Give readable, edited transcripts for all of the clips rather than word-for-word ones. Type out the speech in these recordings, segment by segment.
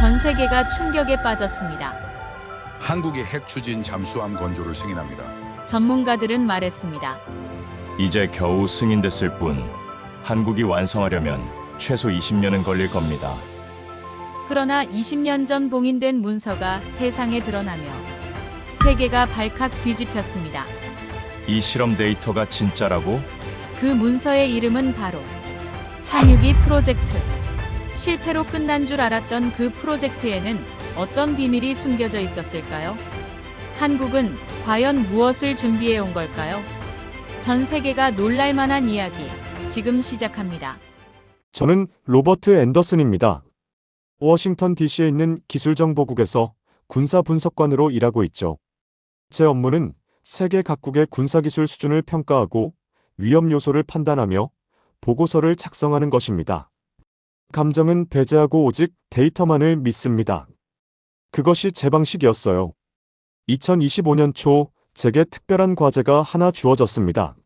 전 세계가 충격에 빠졌습니다. 한국의 핵 추진 잠수함 건조를 승인합니다. 전문가들은 말했습니다. 이제 겨우 승인됐을 뿐 한국이 완성하려면 최소 20년은 걸릴 겁니다. 그러나 20년 전 봉인된 문서가 세상에 드러나며 세계가 발칵 뒤집혔습니다. 이 실험 데이터가 진짜라고? 그 문서의 이름은 바로 362 프로젝트. 실패로 끝난 줄 알았던 그 프로젝트에는 어떤 비밀이 숨겨져 있었을까요? 한국은 과연 무엇을 준비해 온 걸까요? 전 세계가 놀랄 만한 이야기 지금 시작합니다. 저는 로버트 앤더슨입니다. 워싱턴 DC에 있는 기술정보국에서 군사분석관으로 일하고 있죠. 제 업무는 세계 각국의 군사기술 수준을 평가하고 위험 요소를 판단하며 보고서를 작성하는 것입니다. 감정은 배제하고 오직 데이터만을 믿습니다. 그것이 제 방식이었어요. 2025년 초 제게 특별한 과제가 하나 주어졌습니다.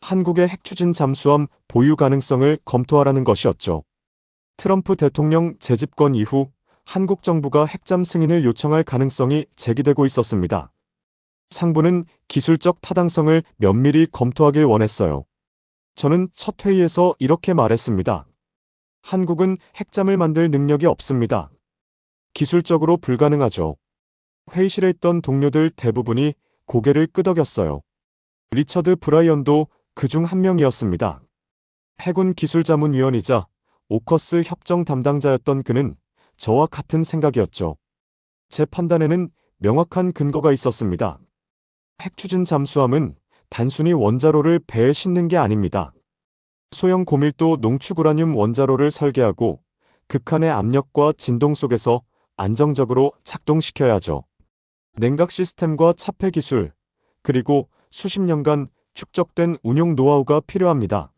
한국의 핵추진 잠수함 보유 가능성을 검토하라는 것이었죠. 트럼프 대통령 재집권 이후 한국 정부가 핵잠 승인을 요청할 가능성이 제기되고 있었습니다. 상부는 기술적 타당성을 면밀히 검토하길 원했어요. 저는 첫 회의에서 이렇게 말했습니다. 한국은 핵잠을 만들 능력이 없습니다. 기술적으로 불가능하죠. 회의실에 있던 동료들 대부분이 고개를 끄덕였어요. 리처드 브라이언도 그중 한 명이었습니다. 해군 기술자문위원이자 오커스 협정 담당자였던 그는 저와 같은 생각이었죠. 제 판단에는 명확한 근거가 있었습니다. 핵추진 잠수함은 단순히 원자로를 배에 싣는 게 아닙니다. 소형 고밀도 농축 우라늄 원자로를 설계하고 극한의 압력과 진동 속에서 안정적으로 작동시켜야죠. 냉각 시스템과 차폐 기술, 그리고 수십 년간 축적된 운용 노하우가 필요합니다.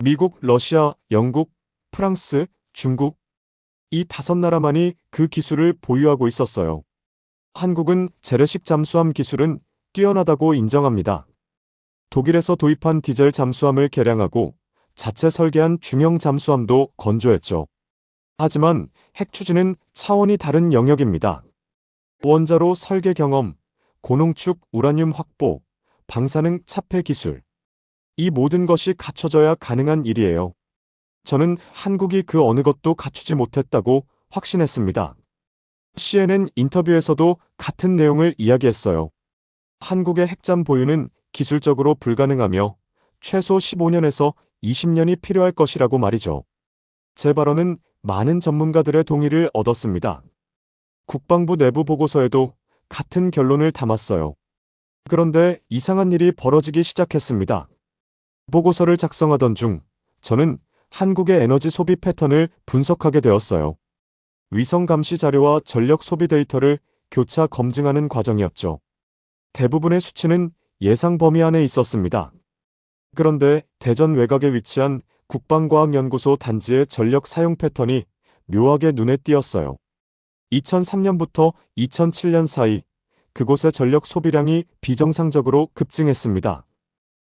미국, 러시아, 영국, 프랑스, 중국, 이 5나라만이 그 기술을 보유하고 있었어요. 한국은 재래식 잠수함 기술은 뛰어나다고 인정합니다. 독일에서 도입한 디젤 잠수함을 개량하고 자체 설계한 중형 잠수함도 건조했죠. 하지만 핵추진은 차원이 다른 영역입니다. 원자로 설계 경험, 고농축 우라늄 확보, 방사능 차폐 기술. 이 모든 것이 갖춰져야 가능한 일이에요. 저는 한국이 그 어느 것도 갖추지 못했다고 확신했습니다. CNN 인터뷰에서도 같은 내용을 이야기했어요. 한국의 핵잠 보유는 기술적으로 불가능하며 최소 15년에서 20년이 필요할 것이라고 말이죠. 제 발언은 많은 전문가들의 동의를 얻었습니다. 국방부 내부 보고서에도 같은 결론을 담았어요. 그런데 이상한 일이 벌어지기 시작했습니다. 보고서를 작성하던 중 저는 한국의 에너지 소비 패턴을 분석하게 되었어요. 위성 감시 자료와 전력 소비 데이터를 교차 검증하는 과정이었죠. 대부분의 수치는 예상 범위 안에 있었습니다. 그런데 대전 외곽에 위치한 국방과학연구소 단지의 전력 사용 패턴이 묘하게 눈에 띄었어요. 2003년부터 2007년 사이 그곳의 전력 소비량이 비정상적으로 급증했습니다.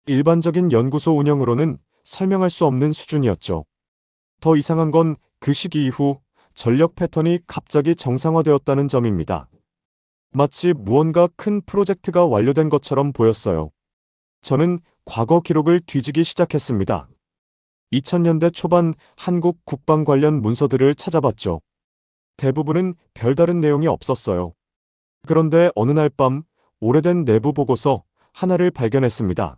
일반적인 연구소 운영으로는 설명할 수 없는 수준이었죠. 더 이상한 건 그 시기 이후 전력 패턴이 갑자기 정상화되었다는 점입니다. 마치 무언가 큰 프로젝트가 완료된 것처럼 보였어요. 저는 과거 기록을 뒤지기 시작했습니다. 2000년대 초반 한국 국방 관련 문서들을 찾아봤죠. 대부분은 별다른 내용이 없었어요. 그런데 어느 날 밤 오래된 내부 보고서 하나를 발견했습니다.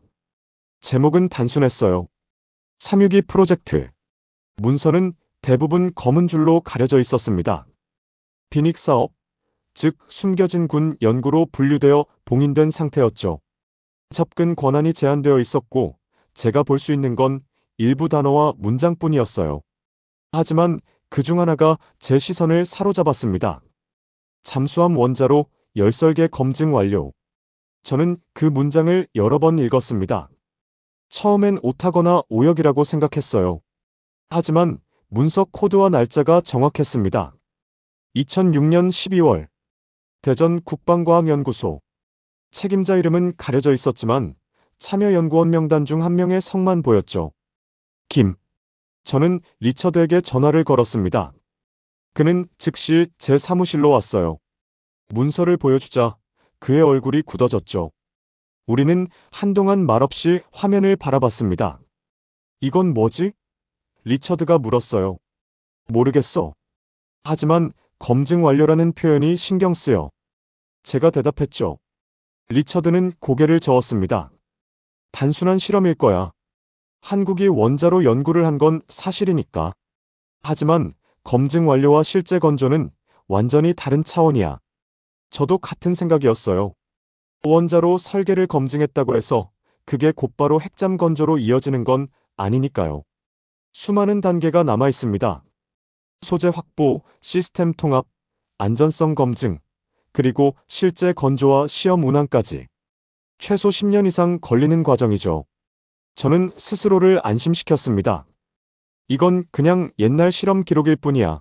제목은 단순했어요. 362 프로젝트. 문서는 대부분 검은 줄로 가려져 있었습니다. 비닉 사업, 즉 숨겨진 군 연구로 분류되어 봉인된 상태였죠. 접근 권한이 제한되어 있었고 제가 볼 수 있는 건 일부 단어와 문장뿐이었어요. 하지만 그중 하나가 제 시선을 사로잡았습니다. 잠수함 원자로 열설계 검증 완료. 저는 그 문장을 여러 번 읽었습니다. 처음엔 오타거나 오역이라고 생각했어요. 하지만 문서 코드와 날짜가 정확했습니다. 2006년 12월 대전 국방과학연구소. 책임자 이름은 가려져 있었지만 참여연구원 명단 중 한 명의 성만 보였죠. 김. 저는 리처드에게 전화를 걸었습니다. 그는 즉시 제 사무실로 왔어요. 문서를 보여주자 그의 얼굴이 굳어졌죠. 우리는 한동안 말없이 화면을 바라봤습니다. 이건 뭐지? 리처드가 물었어요. 모르겠어. 하지만 검증 완료라는 표현이 신경 쓰여. 제가 대답했죠. 리처드는 고개를 저었습니다. 단순한 실험일 거야. 한국이 원자로 연구를 한 건 사실이니까. 하지만 검증 완료와 실제 건조는 완전히 다른 차원이야. 저도 같은 생각이었어요. 원자로 설계를 검증했다고 해서 그게 곧바로 핵잠 건조로 이어지는 건 아니니까요. 수많은 단계가 남아 있습니다. 소재 확보, 시스템 통합, 안전성 검증, 그리고 실제 건조와 시험 운항까지. 최소 10년 이상 걸리는 과정이죠. 저는 스스로를 안심시켰습니다. 이건 그냥 옛날 실험 기록일 뿐이야.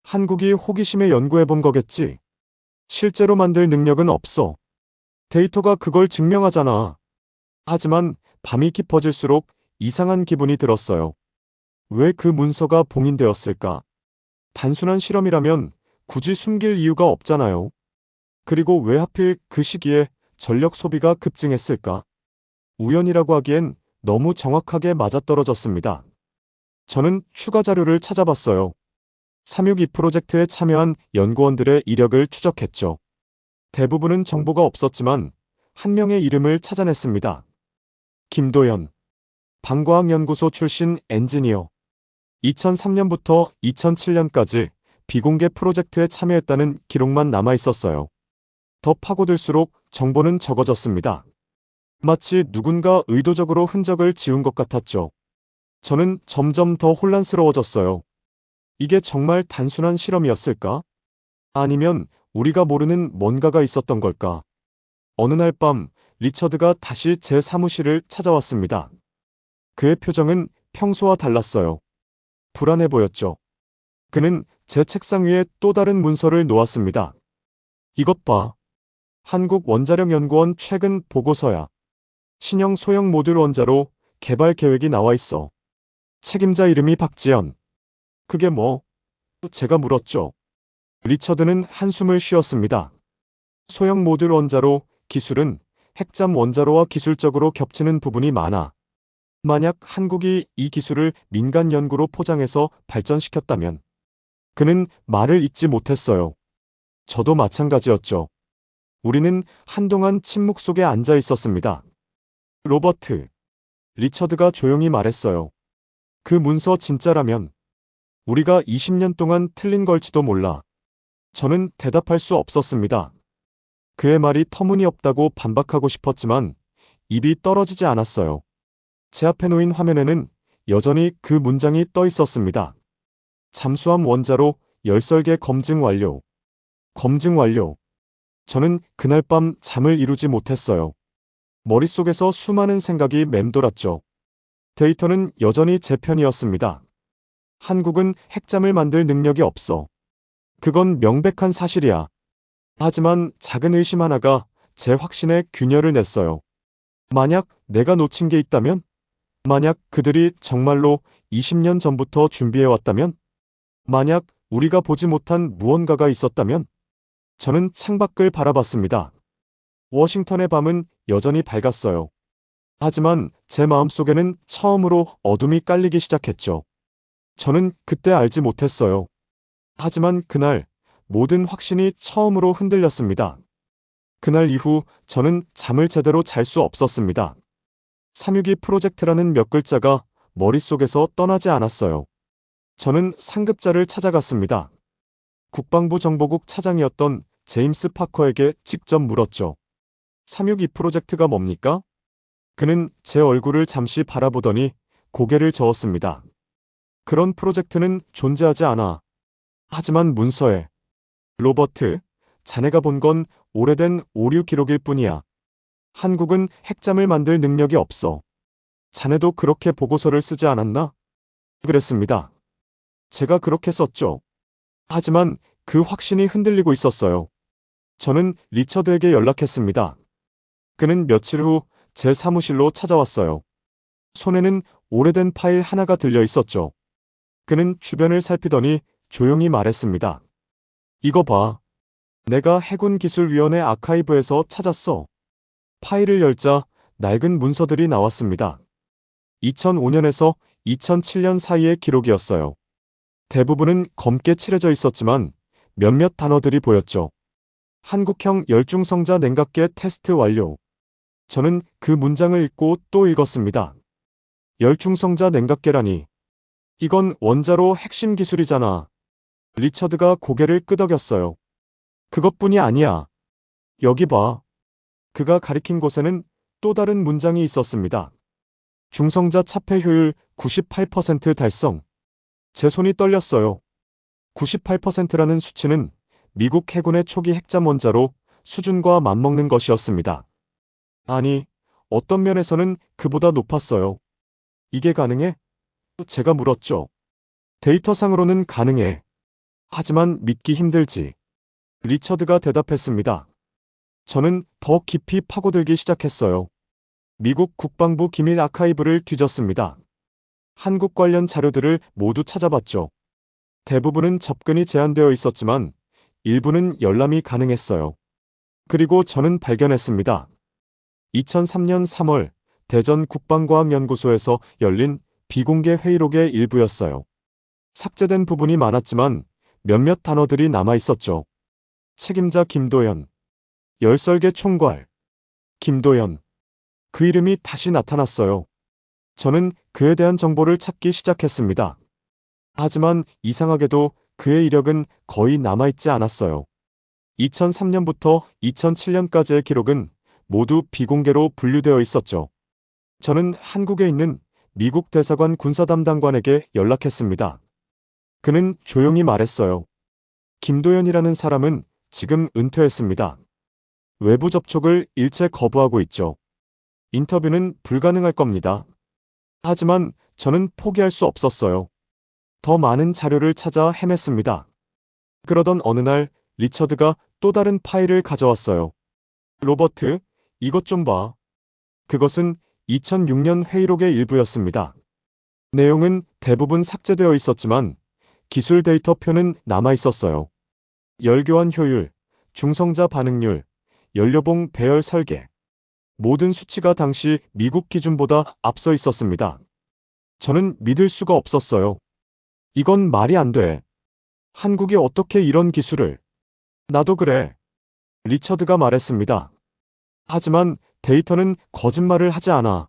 한국이 호기심에 연구해본 거겠지. 실제로 만들 능력은 없어. 데이터가 그걸 증명하잖아. 하지만 밤이 깊어질수록 이상한 기분이 들었어요. 왜 그 문서가 봉인되었을까? 단순한 실험이라면 굳이 숨길 이유가 없잖아요. 그리고 왜 하필 그 시기에 전력 소비가 급증했을까? 우연이라고 하기엔 너무 정확하게 맞아떨어졌습니다. 저는 추가 자료를 찾아봤어요. 362 프로젝트에 참여한 연구원들의 이력을 추적했죠. 대부분은 정보가 없었지만 한 명의 이름을 찾아냈습니다. 김도연, 방과학연구소 출신 엔지니어. 2003년부터 2007년까지 비공개 프로젝트에 참여했다는 기록만 남아 있었어요. 더 파고들수록 정보는 적어졌습니다. 마치 누군가 의도적으로 흔적을 지운 것 같았죠. 저는 점점 더 혼란스러워졌어요. 이게 정말 단순한 실험이었을까? 아니면 우리가 모르는 뭔가가 있었던 걸까? 어느 날 밤 리처드가 다시 제 사무실을 찾아왔습니다. 그의 표정은 평소와 달랐어요. 불안해 보였죠. 그는 제 책상 위에 또 다른 문서를 놓았습니다. 이것 봐. 한국원자력연구원 최근 보고서야. 신형 소형 모듈 원자로 개발 계획이 나와 있어. 책임자 이름이 박지연. 그게 뭐? 제가 물었죠. 리처드는 한숨을 쉬었습니다. 소형 모듈 원자로 기술은 핵잠 원자로와 기술적으로 겹치는 부분이 많아. 만약 한국이 이 기술을 민간 연구로 포장해서 발전시켰다면. 그는 말을 잇지 못했어요. 저도 마찬가지였죠. 우리는 한동안 침묵 속에 앉아 있었습니다. 로버트. 리처드가 조용히 말했어요. 그 문서 진짜라면 우리가 20년 동안 틀린 걸지도 몰라. 저는 대답할 수 없었습니다. 그의 말이 터무니없다고 반박하고 싶었지만 입이 떨어지지 않았어요. 제 앞에 놓인 화면에는 여전히 그 문장이 떠 있었습니다. 잠수함 원자로 열설계 검증 완료. 검증 완료. 저는 그날 밤 잠을 이루지 못했어요. 머릿속에서 수많은 생각이 맴돌았죠. 데이터는 여전히 제 편이었습니다. 한국은 핵잠을 만들 능력이 없어. 그건 명백한 사실이야. 하지만 작은 의심 하나가 제 확신에 균열을 냈어요. 만약 내가 놓친 게 있다면? 만약 그들이 정말로 20년 전부터 준비해왔다면? 만약 우리가 보지 못한 무언가가 있었다면? 저는 창밖을 바라봤습니다. 워싱턴의 밤은 여전히 밝았어요. 하지만 제 마음속에는 처음으로 어둠이 깔리기 시작했죠. 저는 그때 알지 못했어요. 하지만 그날 모든 확신이 처음으로 흔들렸습니다. 그날 이후 저는 잠을 제대로 잘 수 없었습니다. 362 프로젝트라는 몇 글자가 머릿속에서 떠나지 않았어요. 저는 상급자를 찾아갔습니다. 국방부 정보국 차장이었던 제임스 파커에게 직접 물었죠. 362 프로젝트가 뭡니까? 그는 제 얼굴을 잠시 바라보더니 고개를 저었습니다. 그런 프로젝트는 존재하지 않아. 하지만 문서에. 로버트, 자네가 본 건 오래된 오류 기록일 뿐이야. 한국은 핵잠을 만들 능력이 없어. 자네도 그렇게 보고서를 쓰지 않았나? 그랬습니다. 제가 그렇게 썼죠. 하지만 그 확신이 흔들리고 있었어요. 저는 리처드에게 연락했습니다. 그는 며칠 후 제 사무실로 찾아왔어요. 손에는 오래된 파일 하나가 들려 있었죠. 그는 주변을 살피더니 조용히 말했습니다. 이거 봐. 내가 해군기술위원회 아카이브에서 찾았어. 파일을 열자 낡은 문서들이 나왔습니다. 2005년에서 2007년 사이의 기록이었어요. 대부분은 검게 칠해져 있었지만 몇몇 단어들이 보였죠. 한국형 열중성자 냉각계 테스트 완료. 저는 그 문장을 읽고 또 읽었습니다. 열중성자 냉각계라니. 이건 원자로 핵심 기술이잖아. 리처드가 고개를 끄덕였어요. 그것뿐이 아니야. 여기 봐. 그가 가리킨 곳에는 또 다른 문장이 있었습니다. 중성자 차폐 효율 98% 달성. 제 손이 떨렸어요. 98%라는 수치는 미국 해군의 초기 핵잠 원자로 수준과 맞먹는 것이었습니다. 아니, 어떤 면에서는 그보다 높았어요. 이게 가능해? 제가 물었죠. 데이터상으로는 가능해. 하지만 믿기 힘들지. 리처드가 대답했습니다. 저는 더 깊이 파고들기 시작했어요. 미국 국방부 기밀 아카이브를 뒤졌습니다. 한국 관련 자료들을 모두 찾아봤죠. 대부분은 접근이 제한되어 있었지만 일부는 열람이 가능했어요. 그리고 저는 발견했습니다. 2003년 3월 대전 국방과학연구소에서 열린 비공개 회의록의 일부였어요. 삭제된 부분이 많았지만 몇몇 단어들이 남아 있었죠. 책임자 김도연, 열설계 총괄, 김도연. 그 이름이 다시 나타났어요. 저는 그에 대한 정보를 찾기 시작했습니다. 하지만 이상하게도 그의 이력은 거의 남아있지 않았어요. 2003년부터 2007년까지의 기록은 모두 비공개로 분류되어 있었죠. 저는 한국에 있는 미국 대사관 군사담당관에게 연락했습니다. 그는 조용히 말했어요. 김도연이라는 사람은 지금 은퇴했습니다. 외부 접촉을 일체 거부하고 있죠. 인터뷰는 불가능할 겁니다. 하지만 저는 포기할 수 없었어요. 더 많은 자료를 찾아 헤맸습니다. 그러던 어느 날 리처드가 또 다른 파일을 가져왔어요. 로버트, 이것 좀 봐. 그것은 2006년 회의록의 일부였습니다. 내용은 대부분 삭제되어 있었지만 기술 데이터표는 남아 있었어요. 열교환 효율, 중성자 반응률, 연료봉 배열 설계. 모든 수치가 당시 미국 기준보다 앞서 있었습니다. 저는 믿을 수가 없었어요. 이건 말이 안 돼. 한국이 어떻게 이런 기술을. 나도 그래. 리처드가 말했습니다. 하지만 데이터는 거짓말을 하지 않아.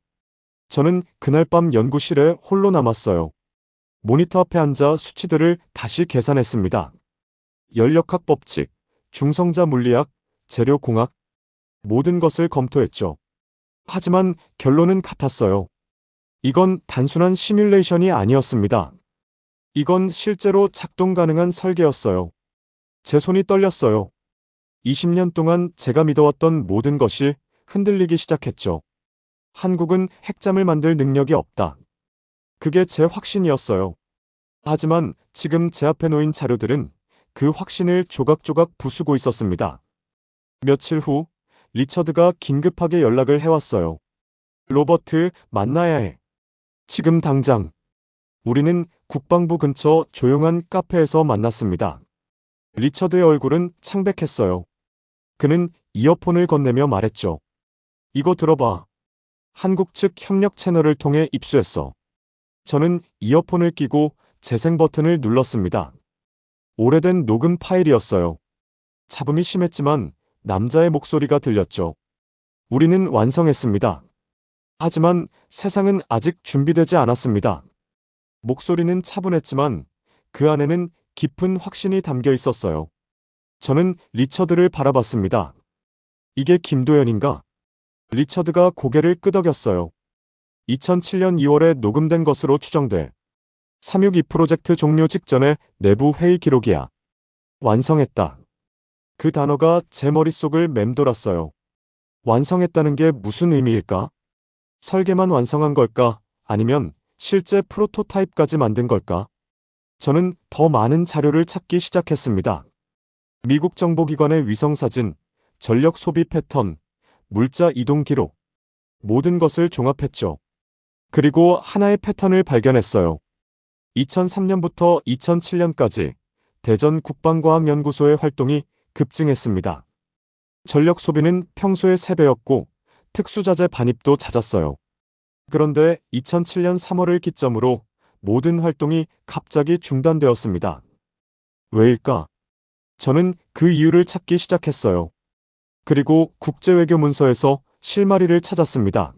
저는 그날 밤 연구실에 홀로 남았어요. 모니터 앞에 앉아 수치들을 다시 계산했습니다. 연력학 법칙, 중성자 물리학, 재료공학, 모든 것을 검토했죠. 하지만 결론은 같았어요. 이건 단순한 시뮬레이션이 아니었습니다. 이건 실제로 작동 가능한 설계였어요. 제 손이 떨렸어요. 20년 동안 제가 믿어왔던 모든 것이 흔들리기 시작했죠. 한국은 핵잠을 만들 능력이 없다. 그게 제 확신이었어요. 하지만 지금 제 앞에 놓인 자료들은 그 확신을 조각조각 부수고 있었습니다. 며칠 후 리처드가 긴급하게 연락을 해왔어요. 로버트, 만나야 해. 지금 당장. 우리는 국방부 근처 조용한 카페에서 만났습니다. 리처드의 얼굴은 창백했어요. 그는 이어폰을 건네며 말했죠. 이거 들어봐. 한국 측 협력 채널을 통해 입수했어. 저는 이어폰을 끼고 재생 버튼을 눌렀습니다. 오래된 녹음 파일이었어요. 잡음이 심했지만 남자의 목소리가 들렸죠. 우리는 완성했습니다. 하지만 세상은 아직 준비되지 않았습니다. 목소리는 차분했지만 그 안에는 깊은 확신이 담겨 있었어요. 저는 리처드를 바라봤습니다. 이게 김도연인가? 리처드가 고개를 끄덕였어요. 2007년 2월에 녹음된 것으로 추정돼. 362 프로젝트 종료 직전의 내부 회의 기록이야. 완성했다. 그 단어가 제 머릿속을 맴돌았어요. 완성했다는 게 무슨 의미일까? 설계만 완성한 걸까? 아니면 실제 프로토타입까지 만든 걸까? 저는 더 많은 자료를 찾기 시작했습니다. 미국 정보기관의 위성사진, 전력 소비 패턴, 물자 이동 기록, 모든 것을 종합했죠. 그리고 하나의 패턴을 발견했어요. 2003년부터 2007년까지 대전 국방과학연구소의 활동이 급증했습니다. 전력 소비는 평소의 3배였고 특수자재 반입도 잦았어요. 그런데 2007년 3월을 기점으로 모든 활동이 갑자기 중단되었습니다. 왜일까? 저는 그 이유를 찾기 시작했어요. 그리고 국제외교 문서에서 실마리를 찾았습니다.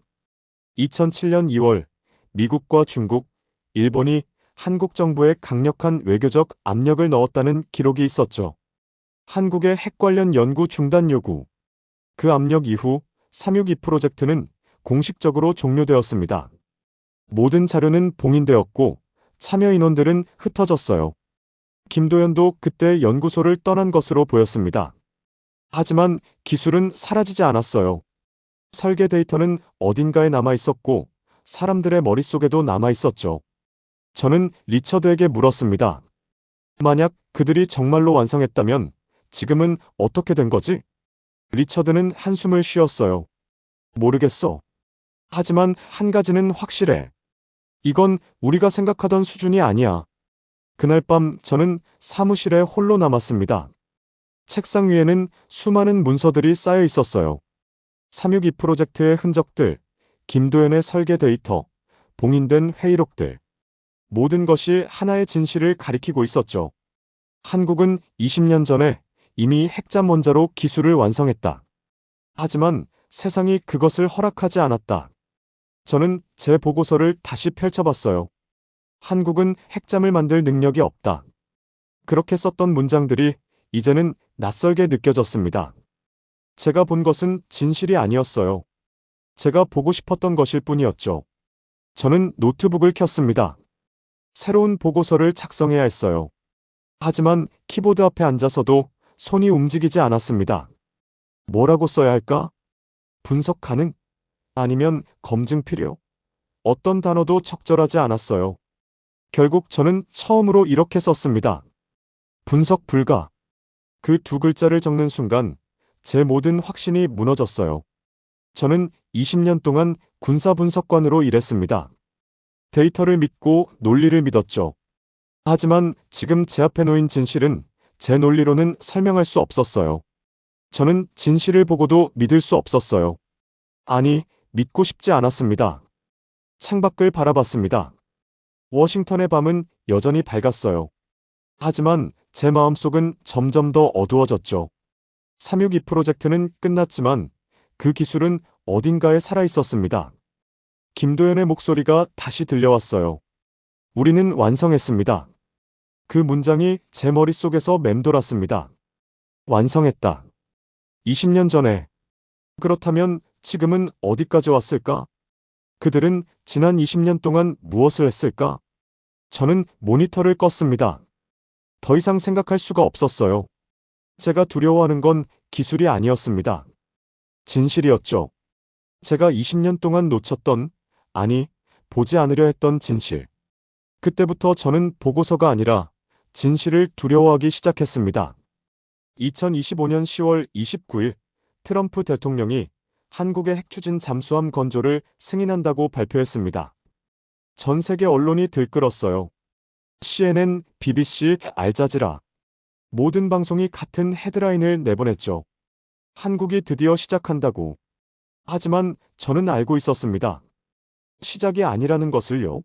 2007년 2월 미국과 중국, 일본이 한국 정부에 강력한 외교적 압력을 넣었다는 기록이 있었죠. 한국의 핵 관련 연구 중단 요구. 그 압력 이후 362 프로젝트는 공식적으로 종료되었습니다. 모든 자료는 봉인되었고 참여 인원들은 흩어졌어요. 김도연도 그때 연구소를 떠난 것으로 보였습니다. 하지만 기술은 사라지지 않았어요. 설계 데이터는 어딘가에 남아 있었고 사람들의 머릿속에도 남아 있었죠. 저는 리처드에게 물었습니다. 만약 그들이 정말로 완성했다면 지금은 어떻게 된 거지? 리처드는 한숨을 쉬었어요. 모르겠어. 하지만 한 가지는 확실해. 이건 우리가 생각하던 수준이 아니야. 그날 밤 저는 사무실에 홀로 남았습니다. 책상 위에는 수많은 문서들이 쌓여 있었어요. 362 프로젝트의 흔적들, 김도연의 설계 데이터, 봉인된 회의록들. 모든 것이 하나의 진실을 가리키고 있었죠. 한국은 20년 전에 이미 핵잠 원자로 기술을 완성했다. 하지만 세상이 그것을 허락하지 않았다. 저는 제 보고서를 다시 펼쳐봤어요. 한국은 핵잠을 만들 능력이 없다. 그렇게 썼던 문장들이 이제는 낯설게 느껴졌습니다. 제가 본 것은 진실이 아니었어요. 제가 보고 싶었던 것일 뿐이었죠. 저는 노트북을 켰습니다. 새로운 보고서를 작성해야 했어요. 하지만 키보드 앞에 앉아서도 손이 움직이지 않았습니다. 뭐라고 써야 할까? 분석 가능? 아니면 검증 필요? 어떤 단어도 적절하지 않았어요. 결국 저는 처음으로 이렇게 썼습니다. 분석 불가. 그 2글자를 적는 순간 제 모든 확신이 무너졌어요. 저는 20년 동안 군사분석관으로 일했습니다. 데이터를 믿고 논리를 믿었죠. 하지만 지금 제 앞에 놓인 진실은 제 논리로는 설명할 수 없었어요. 저는 진실을 보고도 믿을 수 없었어요. 아니, 믿고 싶지 않았습니다. 창밖을 바라봤습니다. 워싱턴의 밤은 여전히 밝았어요. 하지만 제 마음속은 점점 더 어두워졌죠. 362 프로젝트는 끝났지만 그 기술은 어딘가에 살아있었습니다. 김도연의 목소리가 다시 들려왔어요. 우리는 완성했습니다. 그 문장이 제 머릿속에서 맴돌았습니다. 완성했다. 20년 전에. 그렇다면 지금은 어디까지 왔을까? 그들은 지난 20년 동안 무엇을 했을까? 저는 모니터를 껐습니다. 더 이상 생각할 수가 없었어요. 제가 두려워하는 건 기술이 아니었습니다. 진실이었죠. 제가 20년 동안 놓쳤던, 아니, 보지 않으려 했던 진실. 그때부터 저는 보고서가 아니라 진실을 두려워하기 시작했습니다. 2025년 10월 29일 트럼프 대통령이 한국의 핵추진 잠수함 건조를 승인한다고 발표했습니다. 전 세계 언론이 들끓었어요. CNN, BBC, 알자지라. 모든 방송이 같은 헤드라인을 내보냈죠. 한국이 드디어 시작한다고. 하지만 저는 알고 있었습니다. 시작이 아니라는 것을요.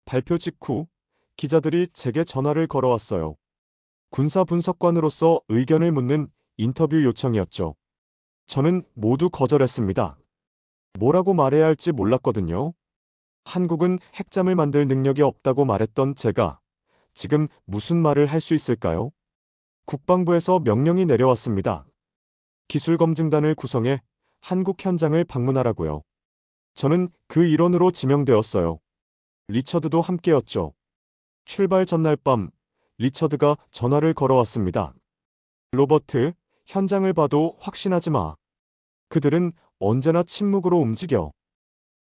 발표 직후 기자들이 제게 전화를 걸어왔어요. 군사분석관으로서 의견을 묻는 인터뷰 요청이었죠. 저는 모두 거절했습니다. 뭐라고 말해야 할지 몰랐거든요. 한국은 핵잠을 만들 능력이 없다고 말했던 제가 지금 무슨 말을 할 수 있을까요? 국방부에서 명령이 내려왔습니다. 기술검증단을 구성해 한국 현장을 방문하라고요. 저는 그 일원으로 지명되었어요. 리처드도 함께였죠. 출발 전날 밤 리처드가 전화를 걸어왔습니다. 로버트, 현장을 봐도 확신하지 마. 그들은 언제나 침묵으로 움직여.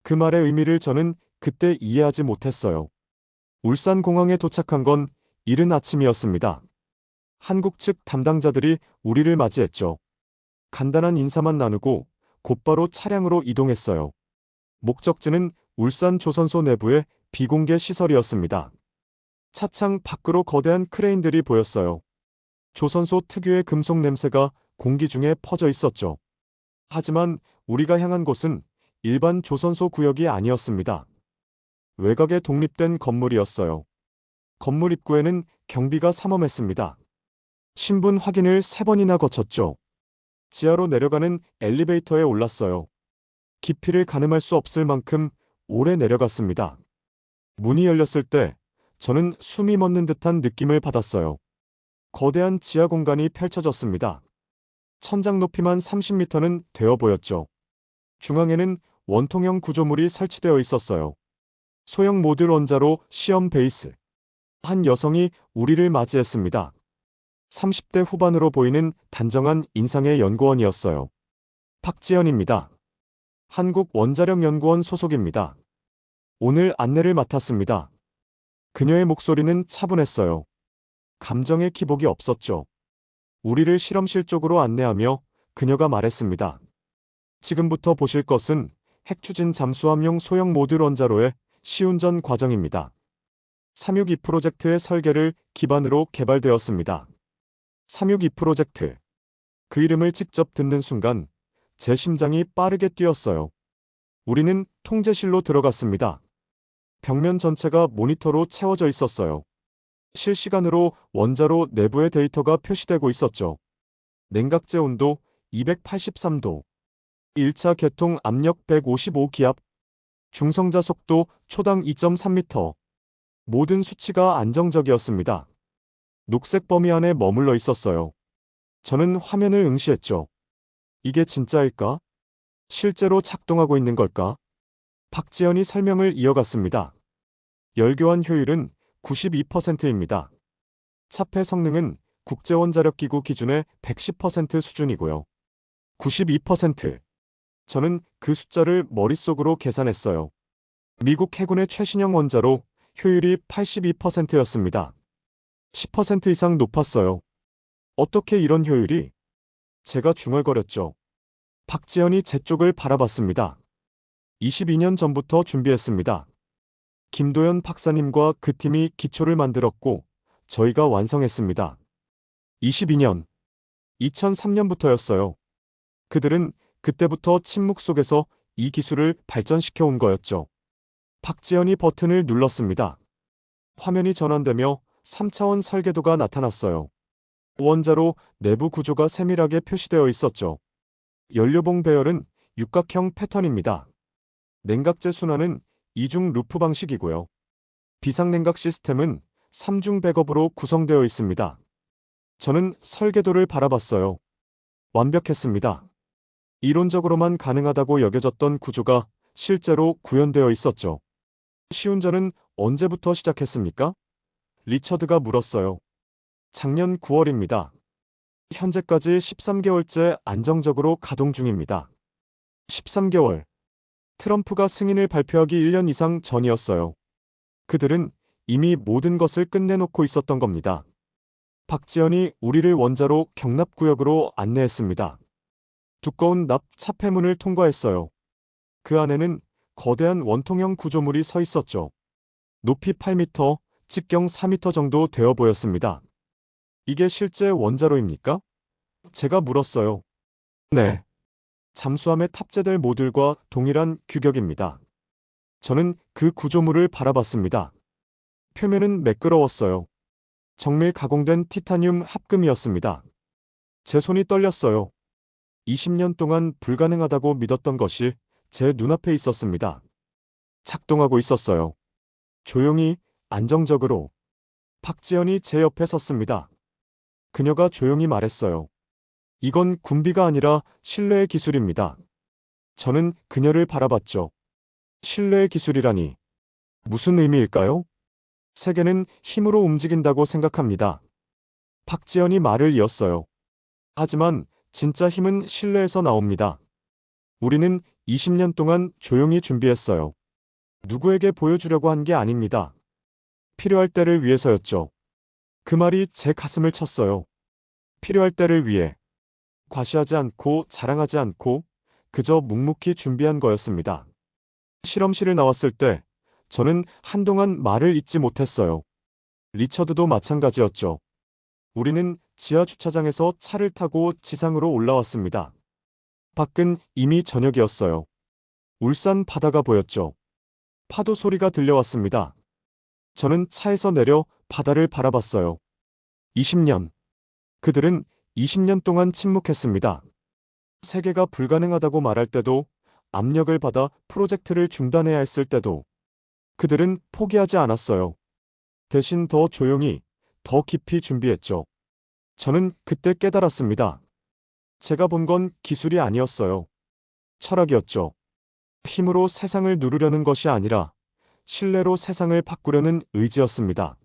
그 말의 의미를 저는 그때 이해하지 못했어요. 울산공항에 도착한 건 이른 아침이었습니다. 한국 측 담당자들이 우리를 맞이했죠. 간단한 인사만 나누고 곧바로 차량으로 이동했어요. 목적지는 울산 조선소 내부의 비공개 시설이었습니다. 차창 밖으로 거대한 크레인들이 보였어요. 조선소 특유의 금속 냄새가 공기 중에 퍼져 있었죠. 하지만 우리가 향한 곳은 일반 조선소 구역이 아니었습니다. 외곽에 독립된 건물이었어요. 건물 입구에는 경비가 삼엄했습니다. 신분 확인을 3번이나 거쳤죠. 지하로 내려가는 엘리베이터에 올랐어요. 깊이를 가늠할 수 없을 만큼 오래 내려갔습니다. 문이 열렸을 때 저는 숨이 멎는 듯한 느낌을 받았어요. 거대한 지하 공간이 펼쳐졌습니다. 천장 높이만 30m는 되어 보였죠. 중앙에는 원통형 구조물이 설치되어 있었어요. 소형 모듈 원자로 시험 베이스. 한 여성이 우리를 맞이했습니다. 30대 후반으로 보이는 단정한 인상의 연구원이었어요. 박지연입니다. 한국원자력연구원 소속입니다. 오늘 안내를 맡았습니다. 그녀의 목소리는 차분했어요. 감정의 기복이 없었죠. 우리를 실험실 쪽으로 안내하며 그녀가 말했습니다. 지금부터 보실 것은 핵추진 잠수함용 소형 모듈 원자로의 시운전 과정입니다. 362 프로젝트의 설계를 기반으로 개발되었습니다. 362 프로젝트. 그 이름을 직접 듣는 순간 제 심장이 빠르게 뛰었어요. 우리는 통제실로 들어갔습니다. 벽면 전체가 모니터로 채워져 있었어요. 실시간으로 원자로 내부의 데이터가 표시되고 있었죠. 냉각제 온도 283도, 1차 개통 압력 155기압, 중성자 속도 초당 2.3m. 모든 수치가 안정적이었습니다. 녹색 범위 안에 머물러 있었어요. 저는 화면을 응시했죠. 이게 진짜일까? 실제로 작동하고 있는 걸까? 박지연이 설명을 이어갔습니다. 열교환 효율은 92%입니다. 차폐 성능은 국제원자력기구 기준의 110% 수준이고요. 92%. 저는 그 숫자를 머릿속으로 계산했어요. 미국 해군의 최신형 원자로 효율이 82%였습니다. 10% 이상 높았어요. 어떻게 이런 효율이? 제가 중얼거렸죠. 박지연이 제 쪽을 바라봤습니다. 22년 전부터 준비했습니다. 김도연 박사님과 그 팀이 기초를 만들었고 저희가 완성했습니다. 22년. 2003년부터였어요. 그들은 그때부터 침묵 속에서 이 기술을 발전시켜 온 거였죠. 박지연이 버튼을 눌렀습니다. 화면이 전환되며 3차원 설계도가 나타났어요. 원자로 내부 구조가 세밀하게 표시되어 있었죠. 연료봉 배열은 육각형 패턴입니다. 냉각제 순환은 2중 루프 방식이고요. 비상냉각 시스템은 3중 백업으로 구성되어 있습니다. 저는 설계도를 바라봤어요. 완벽했습니다. 이론적으로만 가능하다고 여겨졌던 구조가 실제로 구현되어 있었죠. 시운전은 언제부터 시작했습니까? 리처드가 물었어요. 작년 9월입니다. 현재까지 13개월째 안정적으로 가동 중입니다. 13개월. 트럼프가 승인을 발표하기 1년 이상 전이었어요. 그들은 이미 모든 것을 끝내놓고 있었던 겁니다. 박지연이 우리를 원자로 경납구역으로 안내했습니다. 두꺼운 납 차폐문을 통과했어요. 그 안에는 거대한 원통형 구조물이 서 있었죠. 높이 8m, 직경 4m 정도 되어 보였습니다. 이게 실제 원자로입니까? 제가 물었어요. 네. 잠수함에 탑재될 모듈과 동일한 규격입니다. 저는 그 구조물을 바라봤습니다. 표면은 매끄러웠어요. 정밀 가공된 티타늄 합금이었습니다. 제 손이 떨렸어요. 20년 동안 불가능하다고 믿었던 것이 제 눈앞에 있었습니다. 작동하고 있었어요. 조용히, 안정적으로. 박지연이 제 옆에 섰습니다. 그녀가 조용히 말했어요. 이건 군비가 아니라 신뢰의 기술입니다. 저는 그녀를 바라봤죠. 신뢰의 기술이라니. 무슨 의미일까요? 세계는 힘으로 움직인다고 생각합니다. 박지연이 말을 이었어요. 하지만 진짜 힘은 신뢰에서 나옵니다. 우리는 20년 동안 조용히 준비했어요. 누구에게 보여주려고 한 게 아닙니다. 필요할 때를 위해서였죠. 그 말이 제 가슴을 쳤어요. 필요할 때를 위해. 과시하지 않고 자랑하지 않고 그저 묵묵히 준비한 거였습니다. 실험실을 나왔을 때 저는 한동안 말을 잇지 못했어요. 리처드도 마찬가지였죠. 우리는 지하 주차장에서 차를 타고 지상으로 올라왔습니다. 밖은 이미 저녁이었어요. 울산 바다가 보였죠. 파도 소리가 들려왔습니다. 저는 차에서 내려 바다를 바라봤어요. 20년. 그들은 20년 동안 침묵했습니다. 세계가 불가능하다고 말할 때도, 압력을 받아 프로젝트를 중단해야 했을 때도 그들은 포기하지 않았어요. 대신 더 조용히, 더 깊이 준비했죠. 저는 그때 깨달았습니다. 제가 본 건 기술이 아니었어요. 철학이었죠. 힘으로 세상을 누르려는 것이 아니라 신뢰로 세상을 바꾸려는 의지였습니다.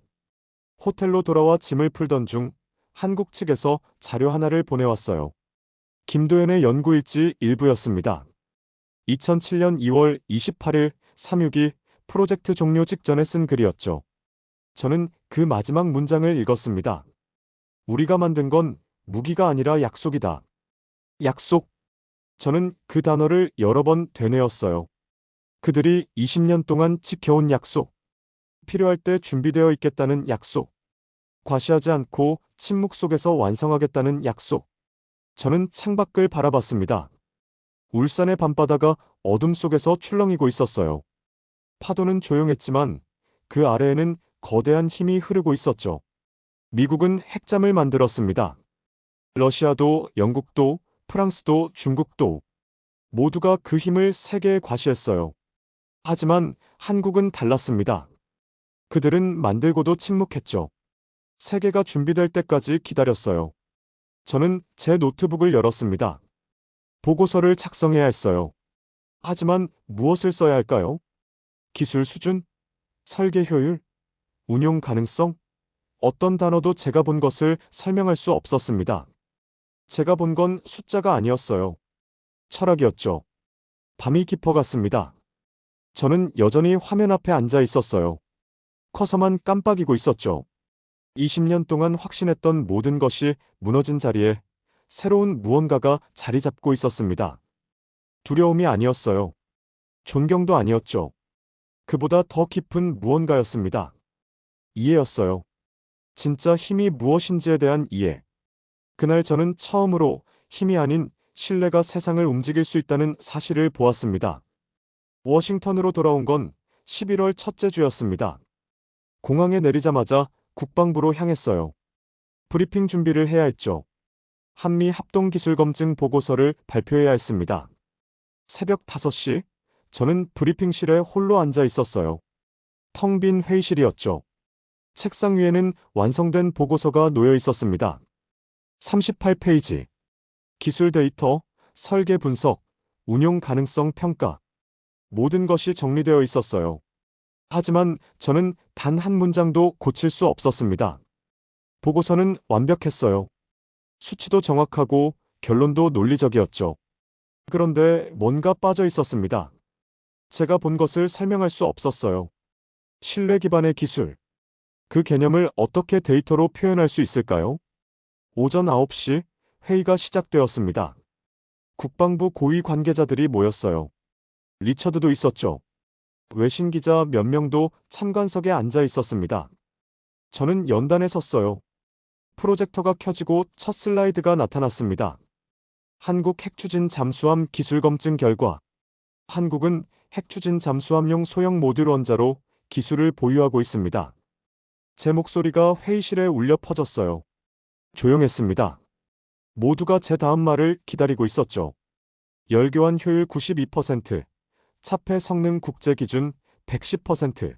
호텔로 돌아와 짐을 풀던 중 한국 측에서 자료 하나를 보내왔어요. 김도연의 연구일지 일부였습니다. 2007년 2월 28일 362 프로젝트 종료 직전에 쓴 글이었죠. 저는 그 마지막 문장을 읽었습니다. 우리가 만든 건 무기가 아니라 약속이다. 약속. 저는 그 단어를 여러 번 되뇌었어요. 그들이 20년 동안 지켜온 약속. 필요할 때 준비되어 있겠다는 약속. 과시하지 않고 침묵 속에서 완성하겠다는 약속. 저는 창밖을 바라봤습니다. 울산의 밤바다가 어둠 속에서 출렁이고 있었어요. 파도는 조용했지만 그 아래에는 거대한 힘이 흐르고 있었죠. 미국은 핵잠을 만들었습니다. 러시아도, 영국도, 프랑스도, 중국도 모두가 그 힘을 세계에 과시했어요. 하지만 한국은 달랐습니다. 그들은 만들고도 침묵했죠. 세계가 준비될 때까지 기다렸어요. 저는 제 노트북을 열었습니다. 보고서를 작성해야 했어요. 하지만 무엇을 써야 할까요? 기술 수준? 설계 효율? 운용 가능성? 어떤 단어도 제가 본 것을 설명할 수 없었습니다. 제가 본 건 숫자가 아니었어요. 철학이었죠. 밤이 깊어갔습니다. 저는 여전히 화면 앞에 앉아 있었어요. 커서만 깜빡이고 있었죠. 20년 동안 확신했던 모든 것이 무너진 자리에 새로운 무언가가 자리 잡고 있었습니다. 두려움이 아니었어요. 존경도 아니었죠. 그보다 더 깊은 무언가였습니다. 이해였어요. 진짜 힘이 무엇인지에 대한 이해. 그날 저는 처음으로 힘이 아닌 신뢰가 세상을 움직일 수 있다는 사실을 보았습니다. 워싱턴으로 돌아온 건 11월 첫째 주였습니다. 공항에 내리자마자 국방부로 향했어요. 브리핑 준비를 해야 했죠. 한미 합동기술검증 보고서를 발표해야 했습니다. 새벽 5시, 저는 브리핑실에 홀로 앉아 있었어요. 텅 빈 회의실이었죠. 책상 위에는 완성된 보고서가 놓여 있었습니다. 38페이지. 기술 데이터, 설계 분석, 운용 가능성 평가. 모든 것이 정리되어 있었어요. 하지만 저는 단 한 문장도 고칠 수 없었습니다. 보고서는 완벽했어요. 수치도 정확하고 결론도 논리적이었죠. 그런데 뭔가 빠져 있었습니다. 제가 본 것을 설명할 수 없었어요. 신뢰 기반의 기술. 그 개념을 어떻게 데이터로 표현할 수 있을까요? 오전 9시 회의가 시작되었습니다. 국방부 고위 관계자들이 모였어요. 리처드도 있었죠. 외신 기자 몇 명도 참관석에 앉아 있었습니다. 저는 연단에 섰어요. 프로젝터가 켜지고 첫 슬라이드가 나타났습니다. 한국 핵추진 잠수함 기술 검증 결과. 한국은 핵추진 잠수함용 소형 모듈 원자로 기술을 보유하고 있습니다. 제 목소리가 회의실에 울려 퍼졌어요. 조용했습니다. 모두가 제 다음 말을 기다리고 있었죠. 열교환 효율 92%, 차폐 성능 국제 기준 110%.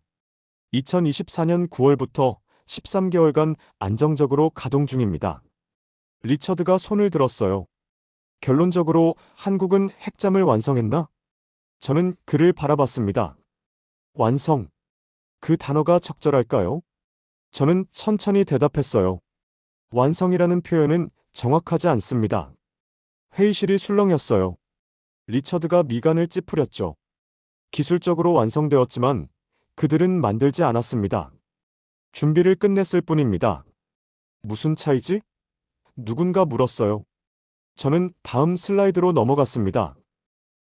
2024년 9월부터 13개월간 안정적으로 가동 중입니다. 리처드가 손을 들었어요. 결론적으로 한국은 핵잠을 완성했나? 저는 그를 바라봤습니다. 완성. 그 단어가 적절할까요? 저는 천천히 대답했어요. 완성이라는 표현은 정확하지 않습니다. 회의실이 술렁였어요. 리처드가 미간을 찌푸렸죠. 기술적으로 완성되었지만 그들은 만들지 않았습니다. 준비를 끝냈을 뿐입니다. 무슨 차이지? 누군가 물었어요. 저는 다음 슬라이드로 넘어갔습니다.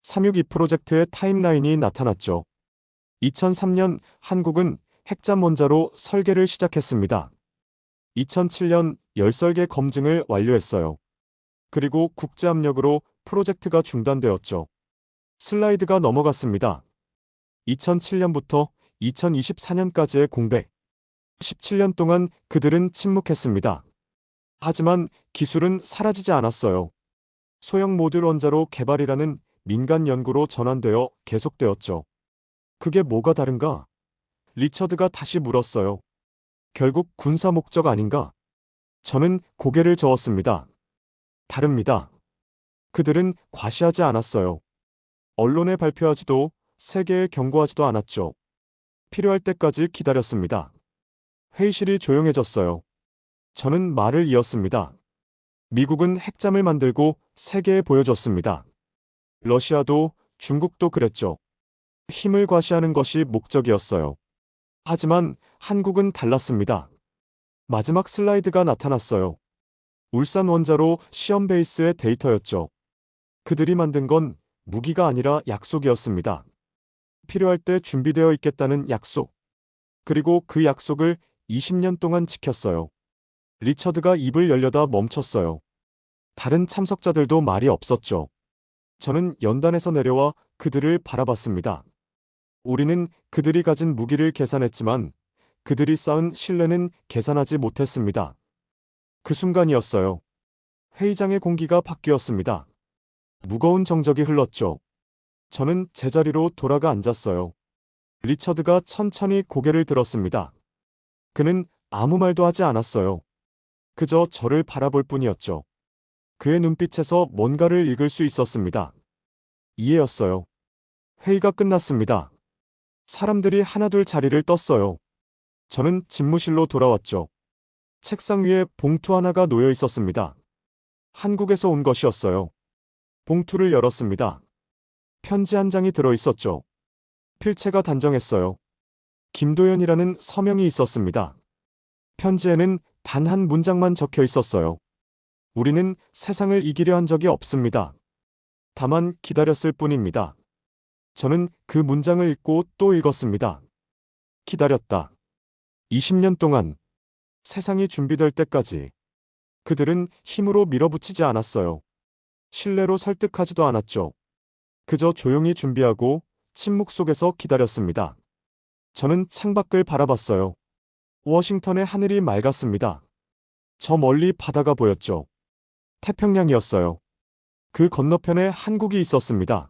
362 프로젝트의 타임라인이 나타났죠. 2003년 한국은 핵잠 원자로 설계를 시작했습니다. 2007년 열설계 검증을 완료했어요. 그리고 국제 압력으로 프로젝트가 중단되었죠. 슬라이드가 넘어갔습니다. 2007년부터 2024년까지의 공백. 17년 동안 그들은 침묵했습니다. 하지만 기술은 사라지지 않았어요. 소형 모듈 원자로 개발이라는 민간 연구로 전환되어 계속되었죠. 그게 뭐가 다른가? 리처드가 다시 물었어요. 결국 군사 목적 아닌가? 저는 고개를 저었습니다. 다릅니다. 그들은 과시하지 않았어요. 언론에 발표하지도 세계에 경고하지도 않았죠. 필요할 때까지 기다렸습니다. 회의실이 조용해졌어요. 저는 말을 이었습니다. 미국은 핵잠을 만들고 세계에 보여줬습니다. 러시아도 중국도 그랬죠. 힘을 과시하는 것이 목적이었어요. 하지만 한국은 달랐습니다. 마지막 슬라이드가 나타났어요. 울산 원자로 시험 베이스의 데이터였죠. 그들이 만든 건 무기가 아니라 약속이었습니다. 필요할 때 준비되어 있겠다는 약속. 그리고 그 약속을 20년 동안 지켰어요. 리처드가 입을 열려다 멈췄어요. 다른 참석자들도 말이 없었죠. 저는 연단에서 내려와 그들을 바라봤습니다. 우리는 그들이 가진 무기를 계산했지만 그들이 쌓은 신뢰는 계산하지 못했습니다. 그 순간이었어요. 회의장의 공기가 바뀌었습니다. 무거운 정적이 흘렀죠. 저는 제자리로 돌아가 앉았어요. 리처드가 천천히 고개를 들었습니다. 그는 아무 말도 하지 않았어요. 그저 저를 바라볼 뿐이었죠. 그의 눈빛에서 뭔가를 읽을 수 있었습니다. 이해였어요. 회의가 끝났습니다. 사람들이 하나둘 자리를 떴어요. 저는 집무실로 돌아왔죠. 책상 위에 봉투 하나가 놓여 있었습니다. 한국에서 온 것이었어요. 봉투를 열었습니다. 편지 한 장이 들어 있었죠. 필체가 단정했어요. 김도연이라는 서명이 있었습니다. 편지에는 단 한 문장만 적혀 있었어요. 우리는 세상을 이기려 한 적이 없습니다. 다만 기다렸을 뿐입니다. 저는 그 문장을 읽고 또 읽었습니다. 기다렸다. 20년 동안 세상이 준비될 때까지 그들은 힘으로 밀어붙이지 않았어요. 신뢰로 설득하지도 않았죠. 그저 조용히 준비하고 침묵 속에서 기다렸습니다. 저는 창밖을 바라봤어요. 워싱턴의 하늘이 맑았습니다. 저 멀리 바다가 보였죠. 태평양이었어요. 그 건너편에 한국이 있었습니다.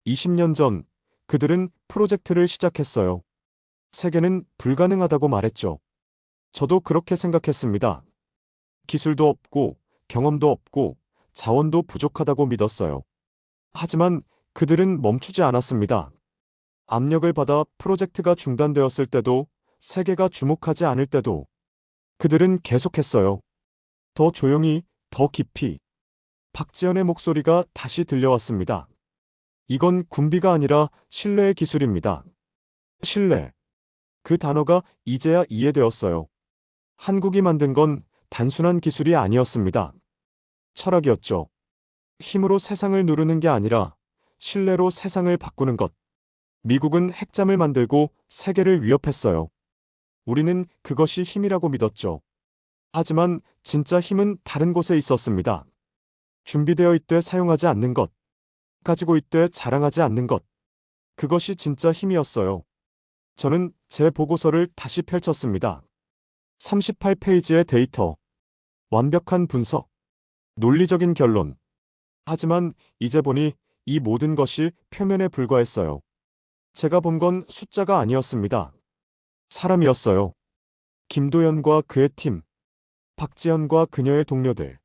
20년 전 그들은 프로젝트를 시작했어요. 세계는 불가능하다고 말했죠. 저도 그렇게 생각했습니다. 기술도 없고 경험도 없고 자원도 부족하다고 믿었어요. 하지만 그들은 멈추지 않았습니다. 압력을 받아 프로젝트가 중단되었을 때도 세계가 주목하지 않을 때도 그들은 계속했어요. 더 조용히, 더 깊이. 박지연의 목소리가 다시 들려왔습니다. 이건 군비가 아니라 신뢰의 기술입니다. 신뢰. 그 단어가 이제야 이해되었어요. 한국이 만든 건 단순한 기술이 아니었습니다. 철학이었죠. 힘으로 세상을 누르는 게 아니라 신뢰로 세상을 바꾸는 것. 미국은 핵잠을 만들고 세계를 위협했어요. 우리는 그것이 힘이라고 믿었죠. 하지만 진짜 힘은 다른 곳에 있었습니다. 준비되어 있되 사용하지 않는 것. 가지고 있되 자랑하지 않는 것. 그것이 진짜 힘이었어요. 저는 제 보고서를 다시 펼쳤습니다. 38페이지의 데이터. 완벽한 분석. 논리적인 결론. 하지만 이제 보니 이 모든 것이 표면에 불과했어요. 제가 본 건 숫자가 아니었습니다. 사람이었어요. 김도연과 그의 팀. 박지연과 그녀의 동료들.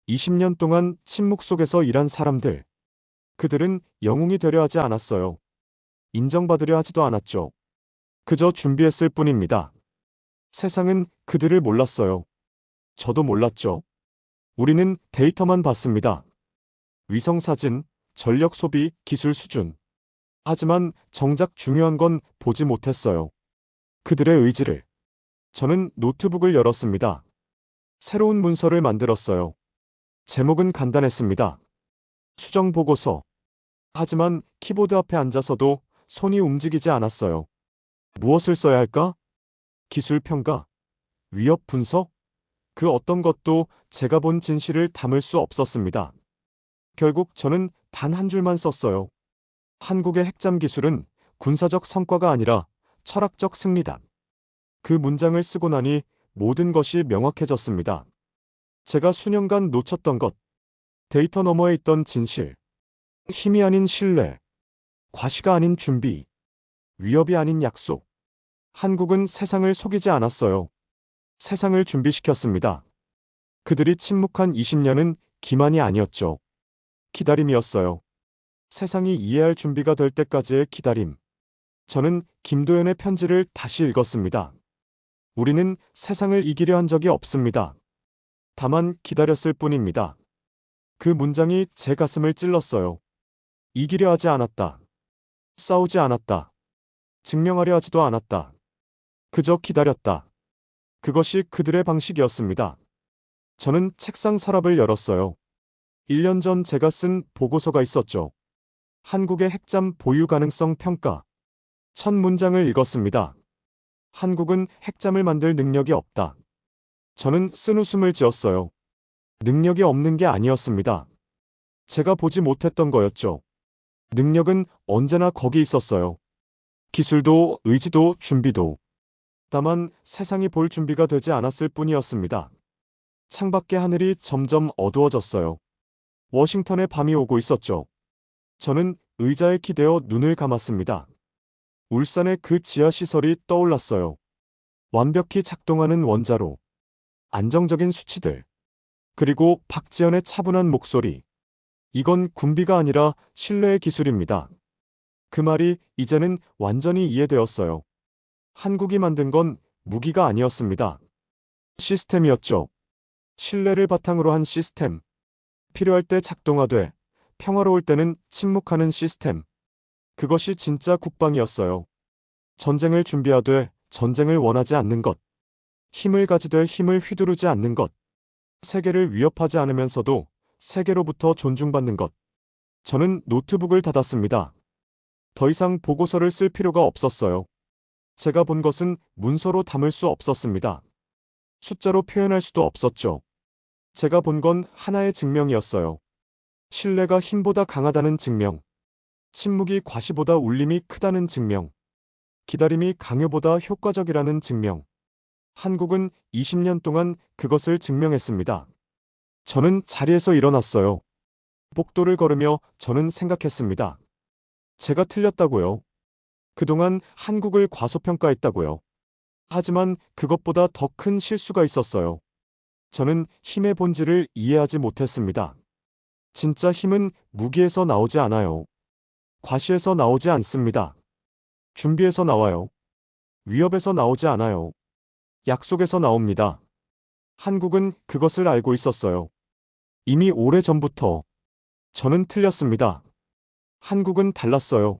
20년 동안 침묵 속에서 일한 사람들. 그들은 영웅이 되려 하지 않았어요. 인정받으려 하지도 않았죠. 그저 준비했을 뿐입니다. 세상은 그들을 몰랐어요. 저도 몰랐죠. 우리는 데이터만 봤습니다. 위성 사진, 전력 소비, 기술 수준. 하지만 정작 중요한 건 보지 못했어요. 그들의 의지를. 저는 노트북을 열었습니다. 새로운 문서를 만들었어요. 제목은 간단했습니다. 수정 보고서. 하지만 키보드 앞에 앉아서도 손이 움직이지 않았어요. 무엇을 써야 할까? 기술 평가, 위협 분석, 그 어떤 것도 제가 본 진실을 담을 수 없었습니다. 결국 저는 단 한 줄만 썼어요. 한국의 핵잠 기술은 군사적 성과가 아니라 철학적 승리다. 그 문장을 쓰고 나니 모든 것이 명확해졌습니다. 제가 수년간 놓쳤던 것, 데이터 너머에 있던 진실, 힘이 아닌 신뢰, 과시가 아닌 준비, 위협이 아닌 약속. 한국은 세상을 속이지 않았어요. 세상을 준비시켰습니다. 그들이 침묵한 20년은 기만이 아니었죠. 기다림이었어요. 세상이 이해할 준비가 될 때까지의 기다림. 저는 김도연의 편지를 다시 읽었습니다. 우리는 세상을 이기려 한 적이 없습니다. 다만 기다렸을 뿐입니다. 그 문장이 제 가슴을 찔렀어요. 이기려 하지 않았다. 싸우지 않았다. 증명하려 하지도 않았다. 그저 기다렸다. 그것이 그들의 방식이었습니다. 저는 책상 서랍을 열었어요. 1년 전 제가 쓴 보고서가 있었죠. 한국의 핵잠 보유 가능성 평가. 첫 문장을 읽었습니다. 한국은 핵잠을 만들 능력이 없다. 저는 쓴웃음을 지었어요. 능력이 없는 게 아니었습니다. 제가 보지 못했던 거였죠. 능력은 언제나 거기 있었어요. 기술도, 의지도, 준비도. 다만 세상이 볼 준비가 되지 않았을 뿐이었습니다. 창밖의 하늘이 점점 어두워졌어요. 워싱턴의 밤이 오고 있었죠. 저는 의자에 기대어 눈을 감았습니다. 울산의 그 지하시설이 떠올랐어요. 완벽히 작동하는 원자로. 안정적인 수치들. 그리고 박지현의 차분한 목소리. 이건 군비가 아니라 신뢰의 기술입니다. 그 말이 이제는 완전히 이해되었어요. 한국이 만든 건 무기가 아니었습니다. 시스템이었죠. 신뢰를 바탕으로 한 시스템. 필요할 때 작동하되 평화로울 때는 침묵하는 시스템. 그것이 진짜 국방이었어요. 전쟁을 준비하되 전쟁을 원하지 않는 것. 힘을 가지되 힘을 휘두르지 않는 것. 세계를 위협하지 않으면서도 세계로부터 존중받는 것. 저는 노트북을 닫았습니다. 더 이상 보고서를 쓸 필요가 없었어요. 제가 본 것은 문서로 담을 수 없었습니다. 숫자로 표현할 수도 없었죠. 제가 본 건 하나의 증명이었어요. 신뢰가 힘보다 강하다는 증명. 침묵이 과시보다 울림이 크다는 증명. 기다림이 강요보다 효과적이라는 증명. 한국은 20년 동안 그것을 증명했습니다. 저는 자리에서 일어났어요. 복도를 걸으며 저는 생각했습니다. 제가 틀렸다고요. 그동안 한국을 과소평가했다고요. 하지만 그것보다 더 큰 실수가 있었어요. 저는 힘의 본질을 이해하지 못했습니다. 진짜 힘은 무기에서 나오지 않아요. 과시에서 나오지 않습니다. 준비에서 나와요. 위협에서 나오지 않아요. 약속에서 나옵니다. 한국은 그것을 알고 있었어요. 이미 오래전부터. 저는 틀렸습니다. 한국은 달랐어요.